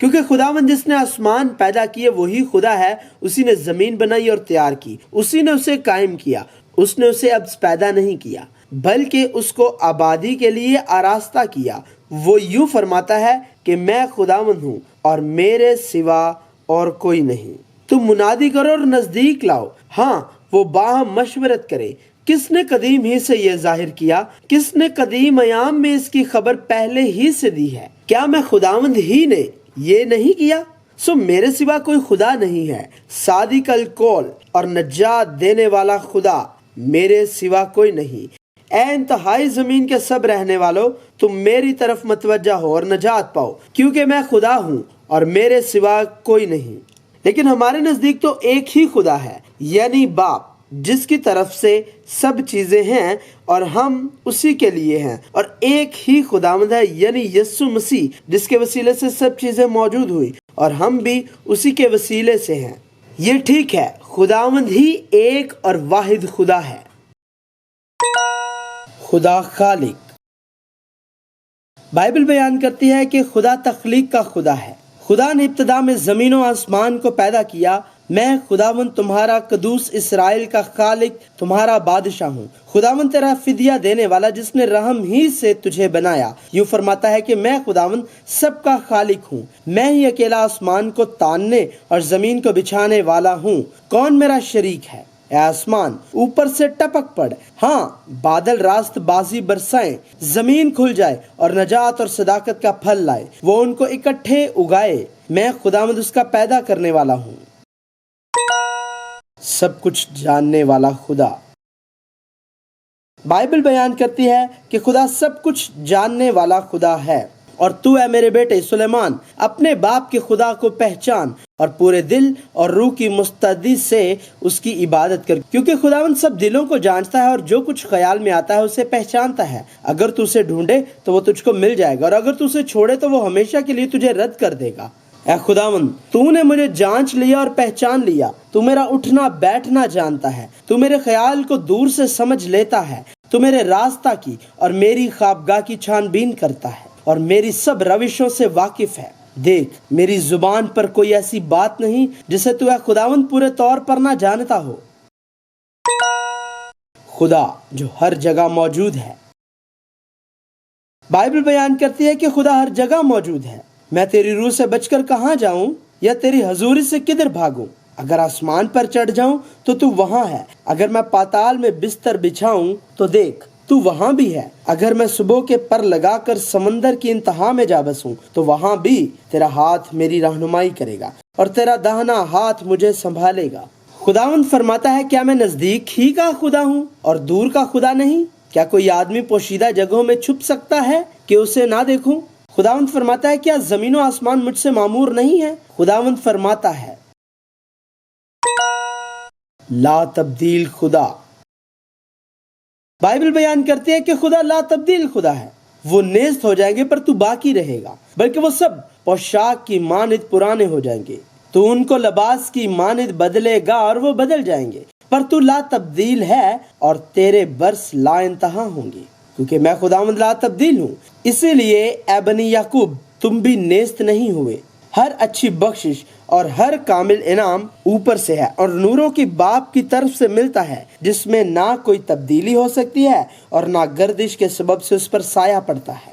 کیونکہ خداوند جس نے آسمان پیدا کیے وہی خدا ہے. اسی نے زمین بنائی اور تیار کی. اسی نے اسے قائم کیا. اس نے اسے اب پیدا نہیں کیا بلکہ اس کو آبادی کے لیے آراستہ کیا. وہ یوں فرماتا ہے کہ میں خداوند ہوں اور میرے سوا اور کوئی نہیں. تم منادی کرو اور نزدیک لاؤ. ہاں، وہ باہم مشورت کرے. کس نے قدیم ہی سے یہ ظاہر کیا؟ کس نے قدیم ایام میں اس کی خبر پہلے ہی سے دی ہے؟ کیا میں خداوند ہی نے یہ نہیں کیا؟ سو میرے سوا کوئی خدا نہیں ہے. صادق القول اور نجات دینے والا خدا میرے سوا کوئی نہیں. اے انتہائی زمین کے سب رہنے والوں، تم میری طرف متوجہ ہو اور نجات پاؤ، کیونکہ میں خدا ہوں اور میرے سوا کوئی نہیں. لیکن ہمارے نزدیک تو ایک ہی خدا ہے، یعنی باپ، جس کی طرف سے سب چیزیں ہیں اور ہم اسی کے لیے ہیں. اور ایک ہی خداوند ہے، یعنی یسوع مسیح، جس کے وسیلے سے سب چیزیں موجود ہوئی اور ہم بھی اسی کے وسیلے سے ہیں. یہ ٹھیک ہے، خداوند ہی ایک اور واحد خدا ہے. خدا خالق. بائبل بیان کرتی ہے کہ خدا تخلیق کا خدا ہے. خدا نے ابتدا میں زمین و آسمان کو پیدا کیا. میں خداوند تمہارا قدوس اسرائیل کا خالق، تمہارا بادشاہ ہوں. خداوند تیرا فدیہ دینے والا، جس نے رحم ہی سے تجھے بنایا. یوں فرماتا ہے کہ میں خداوند سب کا خالق ہوں. میں ہی اکیلا آسمان کو تاننے اور زمین کو بچھانے والا ہوں. کون میرا شریک ہے؟ اے آسمان، اوپر سے ٹپک پڑ. ہاں، بادل راست بازی برسائیں. زمین کھل جائے اور نجات اور صداقت کا پھل لائے. وہ ان کو اکٹھے اگائے. میں خداوند اس کا پیدا کرنے والا ہوں. سب کچھ جاننے والا خدا. بائبل بیان کرتی ہے کہ خدا سب کچھ جاننے والا خدا ہے. اور تو اے میرے بیٹے سلیمان، اپنے باپ کے خدا کو پہچان اور پورے دل اور روح کی مستعدی سے اس کی عبادت کر، کیونکہ خداوند سب دلوں کو جانتا ہے اور جو کچھ خیال میں آتا ہے اسے پہچانتا ہے. اگر تو اسے ڈھونڈے تو وہ تجھ کو مل جائے گا، اور اگر تو اسے چھوڑے تو وہ ہمیشہ کے لیے تجھے رد کر دے گا. اے خداوند، تو نے مجھے جانچ لیا اور پہچان لیا. تو میرا اٹھنا بیٹھنا جانتا ہے. تو میرے خیال کو دور سے سمجھ لیتا ہے. تو میرے راستہ کی اور میری خوابگاہ کی چھان بین کرتا ہے اور میری سب روشوں سے واقف ہے. دیکھ، میری زبان پر کوئی ایسی بات نہیں جسے تو اے خداوند پورے طور پر نہ جانتا ہو. خدا جو ہر جگہ موجود ہے. بائبل بیان کرتی ہے کہ خدا ہر جگہ موجود ہے. میں تیری روح سے بچ کر کہاں جاؤں یا تیری حضوری سے کدھر بھاگوں؟ اگر آسمان پر چڑھ جاؤں تو تو وہاں ہے. اگر میں پاتال میں بستر بچھاؤں تو دیکھ، تو وہاں بھی ہے. اگر میں صبح کے پر لگا کر سمندر کی انتہا میں جا بسوں تو وہاں بھی تیرا ہاتھ میری رہنمائی کرے گا اور تیرا داہنا ہاتھ مجھے سنبھالے گا. خداوند فرماتا ہے، کیا میں نزدیک ہی کا خدا ہوں اور دور کا خدا نہیں؟ کیا کوئی آدمی پوشیدہ جگہوں میں چھپ سکتا ہے کہ اسے نہ دیکھوں؟ خداوند فرماتا ہے، کیا زمین و آسمان مجھ سے معمور نہیں ہے؟ خداوند فرماتا ہے. لا تبدیل خدا. بائبل بیان کرتی ہے کہ خدا لا تبدیل خدا ہے. وہ نیست ہو جائیں گے پر تو باقی رہے گا، بلکہ وہ سب پوشاک کی مانند پرانے ہو جائیں گے. تو ان کو لباس کی مانند بدلے گا اور وہ بدل جائیں گے، پر تو لا تبدیل ہے اور تیرے برس لا انتہا ہوں گے، کیونکہ میں خداوند لا تبدیل ہوں. اسی لیے اے بنی یعقوب، تم بھی نیست نہیں ہوئے. ہر اچھی بخشش اور ہر کامل انعام اوپر سے ہے اور نوروں کی باپ کی طرف سے ملتا ہے، جس میں نہ کوئی تبدیلی ہو سکتی ہے اور نہ گردش کے سبب سے اس پر سایہ پڑتا ہے.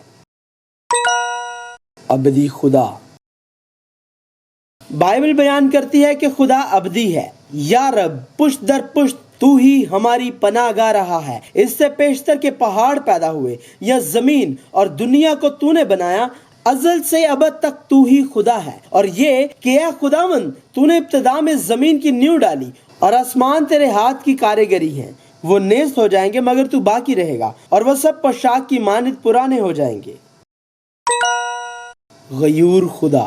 ابدی خدا. بائبل بیان کرتی ہے کہ خدا ابدی ہے. یا رب، پشت در پشت تو ہی ہماری پناہ گاہ رہا ہے. اس سے پیشتر کے پہاڑ پیدا ہوئے یا زمین اور دنیا کو تو نے بنایا. ازل سے ابد تک تو ہی خدا ہے. اور یہ کہ اے خداوند، تو نے ابتدا میں زمین کی نیو ڈالی اور آسمان تیرے ہاتھ کی کاریگری ہے. وہ نیست ہو جائیں گے مگر تو باقی رہے گا، اور وہ سب پوشاک کی مانند پرانے ہو جائیں گے. غیور خدا.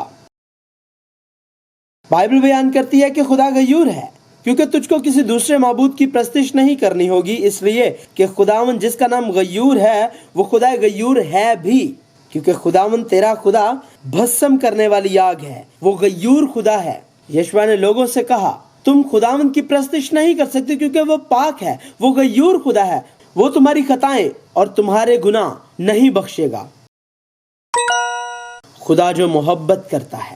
بائبل بیان کرتی ہے کہ خدا غیور ہے، کیونکہ تجھ کو کسی دوسرے معبود کی پرستش نہیں کرنی ہوگی، اس لیے کہ خداوند جس کا نام غیور ہے وہ خدا غیور ہے بھی. کیونکہ خداوند تیرا خدا بھسم کرنے والی آگ ہے. وہ غیور خدا ہے. یشوع نے لوگوں سے کہا، تم خداوند کی پرستش نہیں کر سکتے کیونکہ وہ پاک ہے. وہ غیور خدا ہے. وہ تمہاری خطائیں اور تمہارے گناہ نہیں بخشے گا. خدا جو محبت کرتا ہے.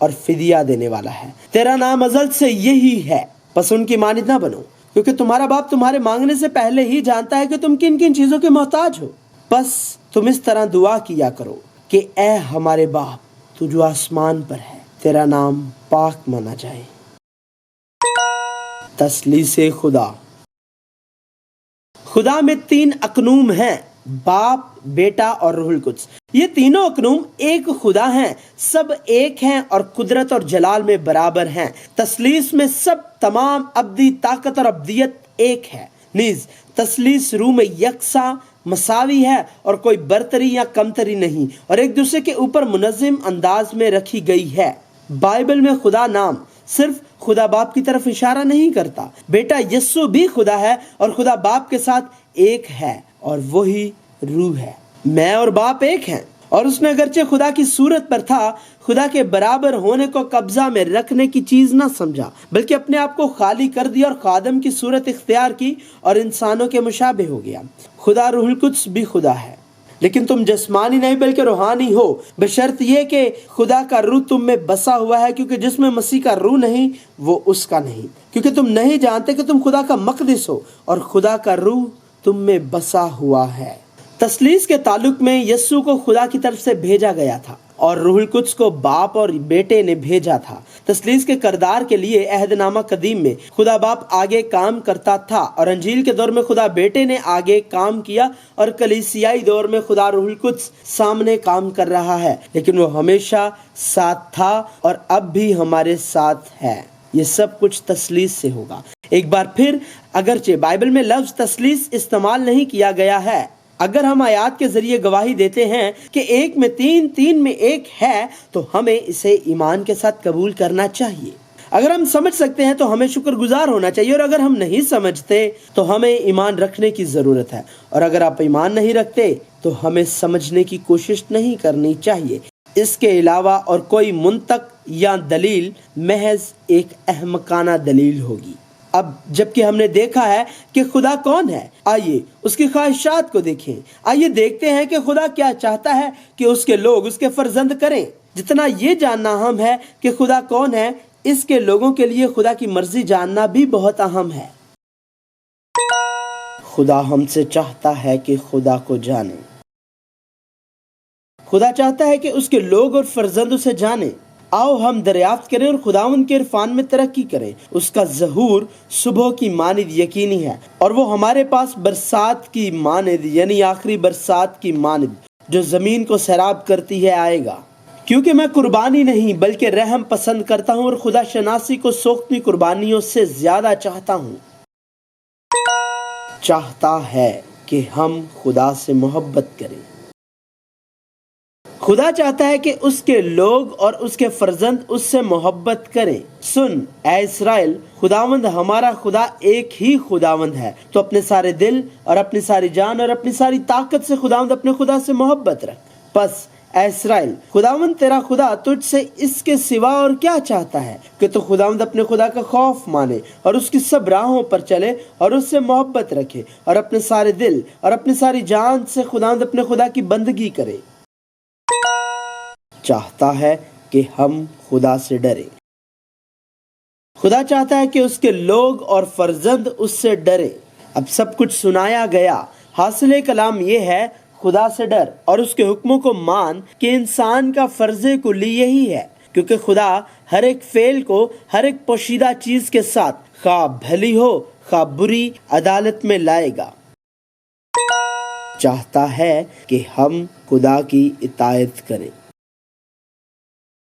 اور فدیہ دینے والا ہے۔ تیرا نام ازل سے یہی ہے، پس ان کی مانند نہ بنو، کیونکہ تمہارا باپ تمہارے مانگنے سے پہلے ہی جانتا ہے کہ تم کن کن چیزوں کے محتاج ہو۔ پس تم اس طرح دعا کیا کرو کہ اے ہمارے باپ تو جو آسمان پر ہے، تیرا نام پاک مانا جائے۔ تثلیث خدا۔ خدا میں تین اقنوم ہیں، باپ، بیٹا اور روح القدس۔ یہ تینوں اقنوم ایک خدا ہیں، سب ایک ہیں اور قدرت اور جلال میں برابر ہیں۔ تثلیث میں سب تمام ابدی طاقت اور ابدیت ایک ہے، نیز تثلیث روح میں یکساں مساوی ہے اور کوئی برتری یا کمتری نہیں، اور ایک دوسرے کے اوپر منظم انداز میں رکھی گئی ہے۔ بائبل میں خدا نام صرف خدا باپ کی طرف اشارہ نہیں کرتا، بیٹا یسوع بھی خدا ہے اور خدا باپ کے ساتھ ایک ہے اور وہی روح ہے۔ میں اور باپ ایک ہیں، اور اس نے اگرچہ خدا کی صورت پر تھا، خدا کے برابر ہونے کو قبضہ میں رکھنے کی چیز نہ سمجھا، بلکہ اپنے آپ کو خالی کر دیا اور خادم کی صورت اختیار کی اور انسانوں کے مشابہ ہو گیا۔ خدا روح القدس بھی خدا ہے، لیکن تم جسمانی نہیں بلکہ روحانی ہو، بشرط یہ کہ خدا کا روح تم میں بسا ہوا ہے، کیونکہ جس میں مسیح کا روح نہیں وہ اس کا نہیں، کیونکہ تم نہیں جانتے کہ تم خدا کا مقدس ہو اور خدا کا روح تم میں بسا ہوا ہے۔ تثلیث کے تعلق میں یسوع کو خدا کی طرف سے بھیجا گیا تھا اور روح القدس کو باپ اور بیٹے نے بھیجا تھا۔ تثلیث کے کردار کے لیے عہد نامہ قدیم میں خدا باپ آگے کام کرتا تھا، اور انجیل کے دور میں خدا بیٹے نے آگے کام کیا، اور کلیسیائی دور میں خدا روح القدس سامنے کام کر رہا ہے، لیکن وہ ہمیشہ ساتھ تھا اور اب بھی ہمارے ساتھ ہے۔ یہ سب کچھ تثلیث سے ہوگا۔ ایک بار پھر، اگرچہ بائبل میں لفظ تثلیث استعمال نہیں کیا گیا ہے، اگر ہم آیات کے ذریعے گواہی دیتے ہیں کہ ایک میں تین، تین میں ایک ہے، تو ہمیں اسے ایمان کے ساتھ قبول کرنا چاہیے۔ اگر ہم سمجھ سکتے ہیں تو ہمیں شکر گزار ہونا چاہیے، اور اگر ہم نہیں سمجھتے تو ہمیں ایمان رکھنے کی ضرورت ہے، اور اگر آپ ایمان نہیں رکھتے تو ہمیں سمجھنے کی کوشش نہیں کرنی چاہیے۔ اس کے علاوہ اور کوئی منطق یا دلیل محض ایک احمقانہ دلیل ہوگی۔ اب جبکہ ہم نے دیکھا ہے کہ خدا کون ہے، آئیے اس کی خواہشات کو دیکھیں۔ آئیے دیکھتے ہیں کہ خدا کیا چاہتا ہے کہ اس کے لوگ اس کے فرزند کریں۔ جتنا یہ جاننا اہم ہے کہ خدا کون ہے، اس کے لوگوں کے لیے خدا کی مرضی جاننا بھی بہت اہم ہے۔ خدا ہم سے چاہتا ہے کہ خدا کو جانیں۔ خدا چاہتا ہے کہ اس کے لوگ اور فرزند اسے جانیں۔ آؤ ہم دریافت کریں اور خداوند کے عرفان میں ترقی کریں۔ اس کا ظہور صبح کی مانند یقینی ہے، اور وہ ہمارے پاس برسات کی مانند، یعنی آخری برسات کی مانند جو زمین کو سیراب کرتی ہے، آئے گا۔ کیونکہ میں قربانی نہیں بلکہ رحم پسند کرتا ہوں، اور خدا شناسی کو سوختنی قربانیوں سے زیادہ چاہتا ہوں۔ چاہتا ہے کہ ہم خدا سے محبت کریں۔ خدا چاہتا ہے کہ اس کے لوگ اور اس کے فرزند اس سے محبت کریں۔ سن اے اسرائیل، خداوند ہمارا خدا ایک ہی خداوند ہے، تو اپنے سارے دل اور اپنی ساری جان اور اپنی ساری طاقت سے خداوند اپنے خدا سے محبت رکھ۔ پس اے اسرائیل، خداوند تیرا خدا تجھ سے اس کے سوا اور کیا چاہتا ہے کہ تو خداوند اپنے خدا کا خوف مانے اور اس کی سب راہوں پر چلے اور اس سے محبت رکھے، اور اپنے سارے دل اور اپنی ساری جان سے خداوند اپنے خدا کی بندگی کرے۔ چاہتا ہے کہ ہم خدا سے ڈریں۔ خدا چاہتا ہے کہ اس کے لوگ اور فرزند اس سے ڈریں۔ اب سب کچھ سنایا گیا، حاصل کلام یہ ہے، خدا سے ڈر اور اس کے حکموں کو مان کہ انسان کا فرض کلی یہی ہے، کیونکہ خدا ہر ایک فعل کو ہر ایک پوشیدہ چیز کے ساتھ، خواہ بھلی ہو خواہ بری، عدالت میں لائے گا۔ چاہتا ہے کہ ہم خدا کی اطاعت کریں۔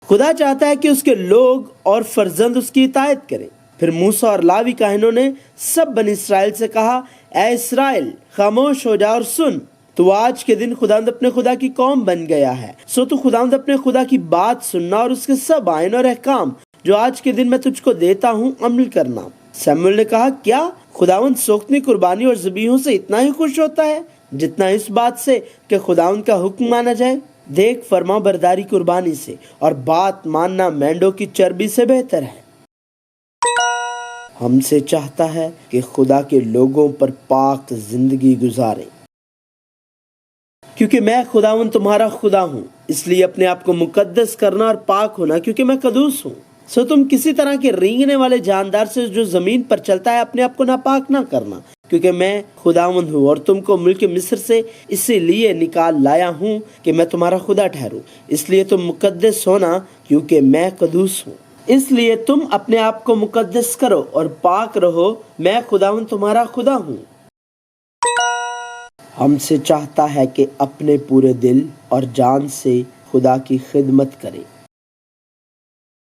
خدا چاہتا ہے کہ اس کے لوگ اور فرزند اس کی اطاعت کریں۔ پھر موسیٰ اور لاوی کاہنوں نے سب بنی اسرائیل سے کہا، اے اسرائیل، خاموش ہو جا اور سن، تو آج کے دن خداوند اپنے خدا کی قوم بن گیا ہے، سو تو خداوند اپنے خدا کی بات سننا اور اس کے سب آئین اور احکام جو آج کے دن میں تجھ کو دیتا ہوں عمل کرنا۔ سیموئیل نے کہا، کیا خداوند سوختنی قربانی اور ذبیحوں سے اتنا ہی خوش ہوتا ہے جتنا اس بات سے کہ خداوند کا حکم مانا جائے؟ دیکھ، فرما برداری قربانی سے اور بات ماننا مینڈوں کی چربی سے بہتر ہے۔ ہم سے چاہتا ہے کہ خدا کے لوگوں پر پاک زندگی گزاریں۔ کیونکہ میں خداوند تمہارا خدا ہوں، اس لیے اپنے آپ کو مقدس کرنا اور پاک ہونا، کیونکہ میں قدوس ہوں۔ سو تم کسی طرح کے رینگنے والے جاندار سے جو زمین پر چلتا ہے اپنے آپ کو ناپاک نہ کرنا، کیونکہ میں خداوند ہوں اور تم کو ملک مصر سے اسی لیے نکال لایا ہوں کہ میں تمہارا خدا ٹھہروں۔ اس لیے تم مقدس ہونا، کیونکہ میں قدوس ہوں۔ اس لیے تم اپنے آپ کو مقدس کرو اور پاک رہو، میں خداوند تمہارا خدا ہوں۔ ہم سے چاہتا ہے کہ اپنے پورے دل اور جان سے خدا کی خدمت کرے۔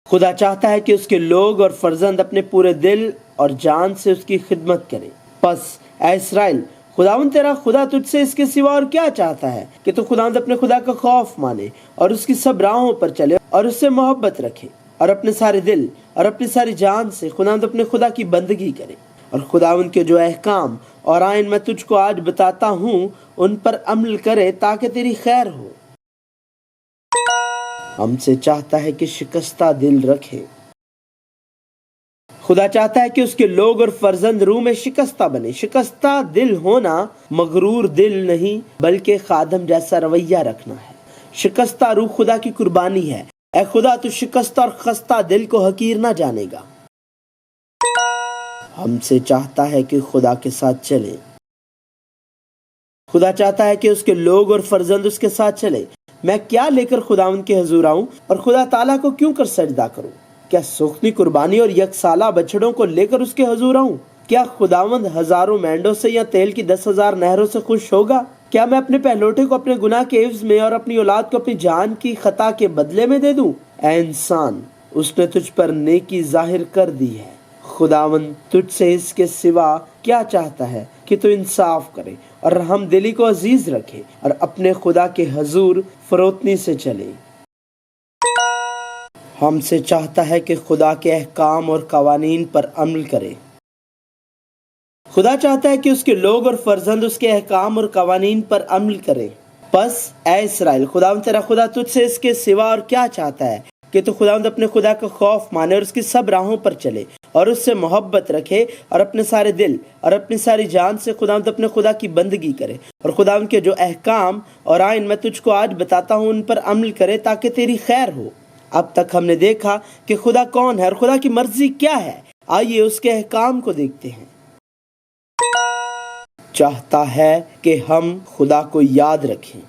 خدا چاہتا ہے کہ اس کے لوگ اور فرزند اپنے پورے دل اور جان سے اس کی خدمت کریں۔ پس اے اسرائیل، خداوند تیرا خدا تجھ سے اس کے سوا اور کیا چاہتا ہے کہ تو خداوند اپنے خدا کا خوف مانے اور اس کی سب راہوں پر چلے اور اس سے محبت رکھے اور اپنے سارے دل اور اپنی ساری جان سے خداوند اپنے خدا کی بندگی کرے، اور خداوند کے جو احکام اور آئین میں تجھ کو آج بتاتا ہوں ان پر عمل کرے تاکہ تیری خیر ہو۔ ہم سے چاہتا ہے کہ شکستہ دل رکھے۔ خدا چاہتا ہے کہ اس کے لوگ اور فرزند روح میں شکستہ بنے۔ شکستہ دل ہونا مغرور دل نہیں بلکہ خادم جیسا رویہ رکھنا ہے۔ شکستہ روح خدا کی قربانی ہے۔ اے خدا، تو شکستہ اور خستہ دل کو حقیر نہ جانے گا۔ ہم سے چاہتا ہے کہ خدا کے ساتھ چلیں۔ خدا چاہتا ہے کہ اس کے لوگ اور فرزند اس کے ساتھ چلے۔ میں کیا لے کر خداوند کے حضور آؤں اور خدا تعالیٰ کو کیوں کر سجدہ کروں؟ کیا سوختنی قربانی اور یک سالہ بچڑوں کو لے کر اس کے حضور آؤں؟ کیا خداوند ہزاروں مینڈوں سے یا تیل کی 10,000 نہروں سے خوش ہوگا؟ کیا میں اپنے پہلوٹے کو اپنے گناہ کے عوض میں اور اپنی اولاد کو اپنی جان کی خطا کے بدلے میں دے دوں؟ اے انسان، اس نے تجھ پر نیکی ظاہر کر دی ہے۔ خداوند تجھ سے اس کے سوا کیا چاہتا ہے کہ تو انصاف کرے اور رحم دلی کو عزیز رکھے اور اپنے خدا کے حضور فروتنی سے چلے۔ ہم سے چاہتا ہے کہ خدا کے احکام اور قوانین پر عمل کرے۔ خدا چاہتا ہے کہ اس کے لوگ اور فرزند اس کے احکام اور قوانین پر عمل کرے۔ پس اے اسرائیل، خداوند تیرا خدا تجھ سے اس کے سوا اور کیا چاہتا ہے کہ تو خداوند اپنے خدا کا خوف مانے اور اس کی سب راہوں پر چلے اور اس سے محبت رکھے اور اپنے سارے دل اور اپنی ساری جان سے خداوند اپنے خدا کی بندگی کرے، اور خداوند کے جو احکام اور آئین میں تجھ کو آج بتاتا ہوں ان پر عمل کرے تاکہ تیری خیر ہو۔ اب تک ہم نے دیکھا کہ خدا کون ہے اور خدا کی مرضی کیا ہے۔ آئیے اس کے احکام کو دیکھتے ہیں۔ چاہتا ہے کہ ہم خدا کو یاد رکھیں۔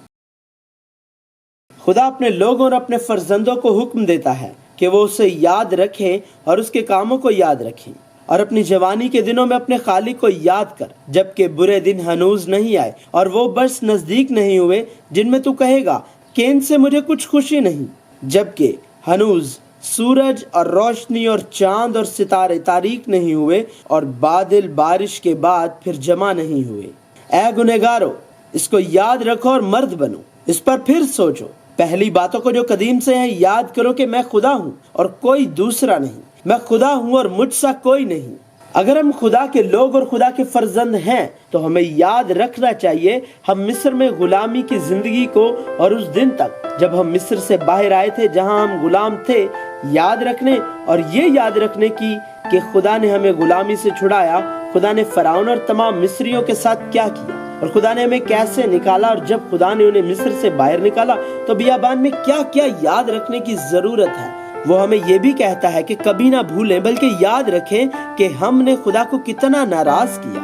خدا اپنے لوگوں اور اپنے فرزندوں کو حکم دیتا ہے کہ وہ اسے یاد رکھیں اور اس کے کاموں کو یاد رکھیں، اور اپنی جوانی کے دنوں میں اپنے خالق کو یاد کر، جبکہ برے دن ہنوز نہیں آئے اور وہ برس نزدیک نہیں ہوئے جن میں تو کہے گا کہ ان سے مجھے کچھ خوشی نہیں، جبکہ ہنوز سورج اور روشنی اور چاند اور ستارے تاریک نہیں ہوئے اور بادل بارش کے بعد پھر جمع نہیں ہوئے۔ اے گنہگارو، اس کو یاد رکھو اور مرد بنو، اس پر پھر سوچو۔ پہلی باتوں کو جو قدیم سے ہیں یاد کرو کہ میں خدا ہوں اور کوئی دوسرا نہیں، میں خدا ہوں اور مجھ سا کوئی نہیں۔ اگر ہم خدا کے لوگ اور خدا کے فرزند ہیں تو ہمیں یاد رکھنا چاہیے ہم مصر میں غلامی کی زندگی کو، اور اس دن تک جب ہم مصر سے باہر آئے تھے جہاں ہم غلام تھے، یاد رکھنے اور یہ یاد رکھنے کی کہ خدا نے ہمیں غلامی سے چھڑایا، خدا نے فرعون اور تمام مصریوں کے ساتھ کیا کیا، اور خدا نے ہمیں کیسے نکالا، اور جب خدا نے انہیں مصر سے باہر نکالا تو بیابان میں کیا کیا یاد رکھنے کی ضرورت ہے۔ وہ ہمیں یہ بھی کہتا ہے کہ کبھی نہ بھولیں بلکہ یاد رکھیں کہ ہم نے خدا کو کتنا ناراض کیا۔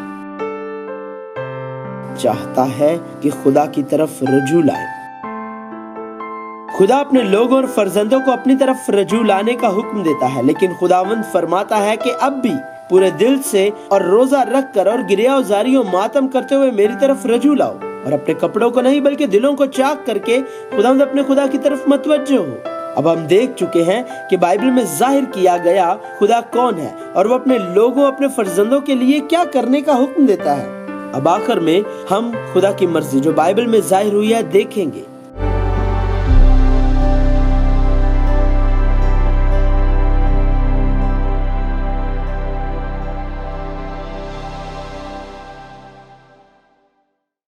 چاہتا ہے کہ خدا کی طرف رجوع لائیں۔ خدا اپنے لوگوں اور فرزندوں کو اپنی طرف رجوع لانے کا حکم دیتا ہے، لیکن خداوند فرماتا ہے کہ اب بھی پورے دل سے اور روزہ رکھ کر اور گریہ وزاری و ماتم کرتے ہوئے میری طرف رجوع لاؤ، اور اپنے کپڑوں کو نہیں بلکہ دلوں کو چاک کر کے خداوند اپنے خدا کی طرف متوجہ ہو۔ اب ہم دیکھ چکے ہیں کہ بائبل میں ظاہر کیا گیا خدا کون ہے اور وہ اپنے لوگوں اپنے فرزندوں کے لیے کیا کرنے کا حکم دیتا ہے۔ اب آخر میں ہم خدا کی مرضی جو بائبل میں ظاہر ہوئی ہے دیکھیں گے۔